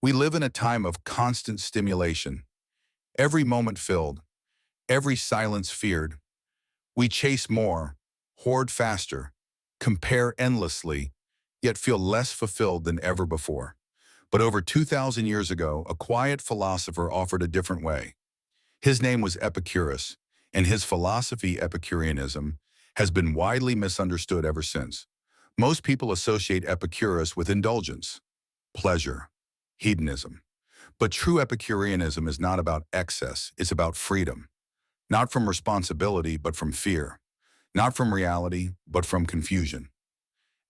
We live in a time of constant stimulation, every moment filled, every silence feared. We chase more, hoard faster, compare endlessly, yet feel less fulfilled than ever before. But over 2,000 years ago, a quiet philosopher offered a different way. His name was Epicurus, and his philosophy, Epicureanism, has been widely misunderstood ever since. Most people associate Epicurus with indulgence, pleasure, hedonism. But true Epicureanism is not about excess, it's about freedom. Not from responsibility, but from fear. Not from reality, but from confusion.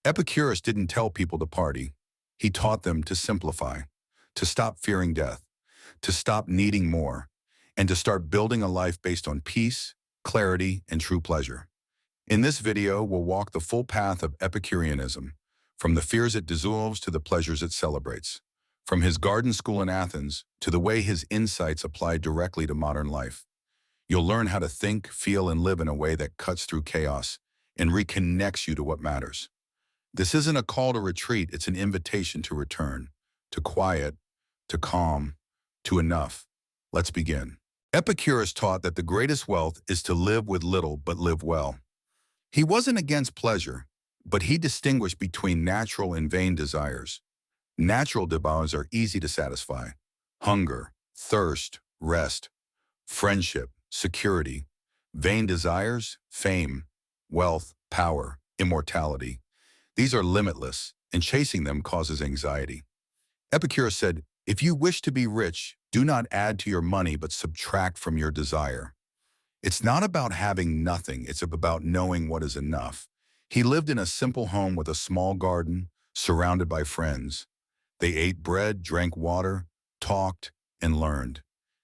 Epicurus didn't tell people to party. He taught them to simplify, to stop fearing death, to stop needing more, and to start building a life based on peace, clarity, and true pleasure. In this video, we'll walk the full path of Epicureanism, from the fears it dissolves to the pleasures it celebrates, from his garden school in Athens to the way his insights apply directly to modern life. You'll learn how to think, feel, and live in a way that cuts through chaos and reconnects you to what matters. This isn't a call to retreat, it's an invitation to return, to quiet, to calm, to enough. Let's begin. Epicurus taught that the greatest wealth is to live with little but live well. He wasn't against pleasure, but he distinguished between natural and vain desires. Natural desires are easy to satisfy: hunger, thirst, rest, friendship, security. Vain desires: fame, wealth, power, immortality. These are limitless, and chasing them causes anxiety. Epicurus said, "If you wish to be rich, do not add to your money but subtract from your desire." It's not about having nothing, it's about knowing what is enough. He lived in a simple home with a small garden, surrounded by friends. They ate bread, drank water, talked, and learned.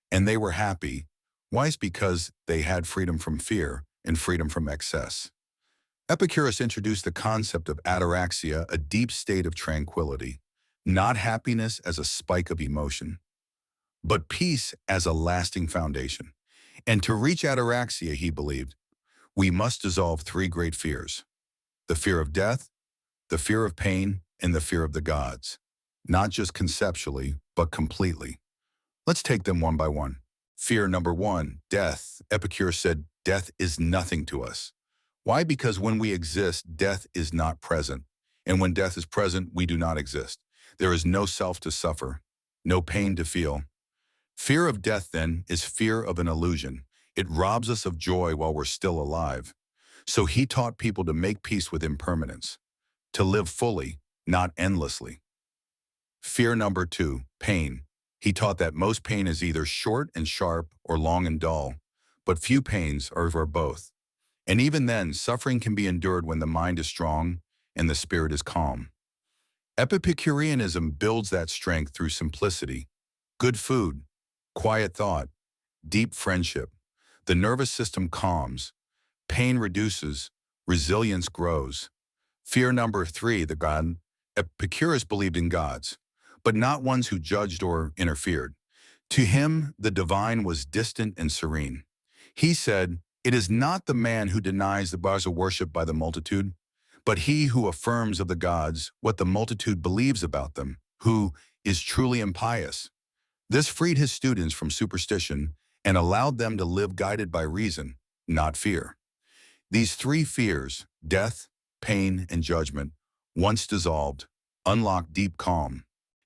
And they were happy. Why? It's because they had freedom from fear and freedom from excess. Epicurus introduced the concept of ataraxia, a deep state of tranquility, not happiness as a spike of emotion, but peace as a lasting foundation. And to reach ataraxia, he believed, we must dissolve three great fears: the fear of death, the fear of pain, and the fear of the gods. Not just conceptually, but completely. Let's take them one by one. Fear number one, death. Epicurus said, death is nothing to us. Why? Because when we exist, death is not present. And when death is present, we do not exist. There is no self to suffer, no pain to feel. Fear of death, then, is fear of an illusion. It robs us of joy while we're still alive. So he taught people to make peace with impermanence, to live fully, not endlessly. Fear number two, pain. He taught that most pain is either short and sharp or long and dull, but few pains are both. And even then, suffering can be endured when the mind is strong and the spirit is calm. Epicureanism builds that strength through simplicity: good food, quiet thought, deep friendship. The nervous system calms, pain reduces, resilience grows. Fear number three, the god. Epicurus believed in gods, but not ones who judged or interfered. To him, the divine was distant and serene. He said, "It is not the man who denies the gods of worship by the multitude, but he who affirms of the gods what the multitude believes about them, who is truly impious." This freed his students from superstition and allowed them to live guided by reason, not fear. These three fears, death, pain, and judgment, once dissolved, unlocked deep calm.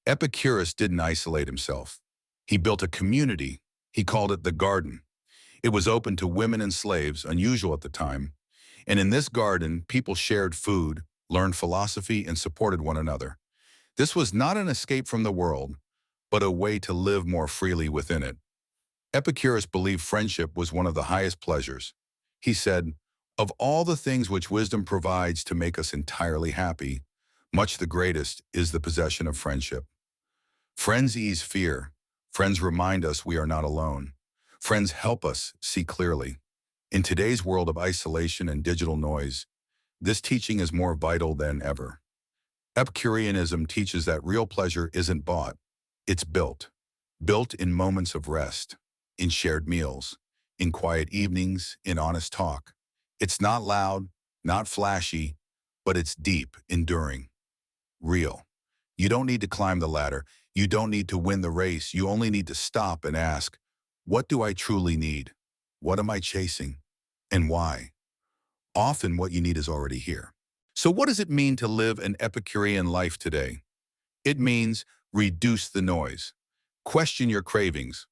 Epicurus didn't isolate himself. He built a community. He called it the garden. It was open to women and slaves, unusual at the time. And in this garden, people shared food, learned philosophy, and supported one another. This was not an escape from the world, but a way to live more freely within it. Epicurus believed friendship was one of the highest pleasures. He said, "Of all the things which wisdom provides to make us entirely happy, much the greatest is the possession of friendship." Friends ease fear. Friends remind us we are not alone. Friends help us see clearly. In today's world of isolation and digital noise, this teaching is more vital than ever. Epicureanism teaches that real pleasure isn't bought, it's built. Built in moments of rest, in shared meals, in quiet evenings, in honest talk. It's not loud, not flashy, but it's deep, enduring, real. You don't need to climb the ladder. You don't need to win the race. You only need to stop and ask, what do I truly need? What am I chasing? And why? Often what you need is already here. So what does it mean to live an Epicurean life today? It means reduce the noise. Question your cravings.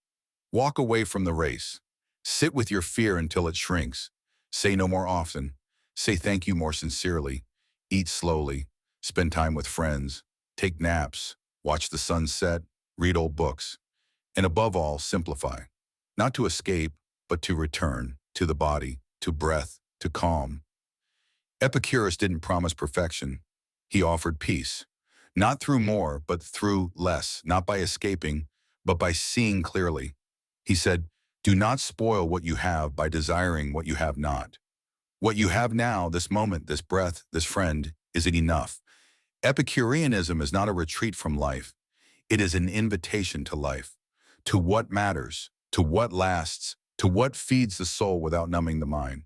Walk away from the race. Sit with your fear until it shrinks. Say no more often. Say thank you more sincerely. Eat slowly. Spend time with friends. Take naps. Watch the sun set. Read old books. And above all, simplify. Not to escape, but to return to the body, to breath, to calm. Epicurus didn't promise perfection. He offered peace. Not through more, but through less. Not by escaping, but by seeing clearly. He said, do not spoil what you have by desiring what you have not. What you have now, this moment, this breath, this friend, is it enough? Epicureanism is not a retreat from life. It is an invitation to life, to what matters, to what lasts, to what feeds the soul without numbing the mind.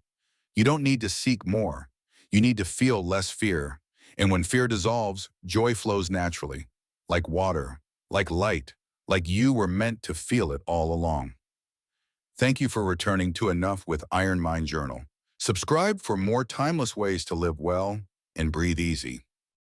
You don't need to seek more. You need to feel less fear. And when fear dissolves, joy flows naturally, like water, like light, like you were meant to feel it all along. Thank you for returning to Enough with Iron Mind Journal. Subscribe for more timeless ways to live well and breathe easy.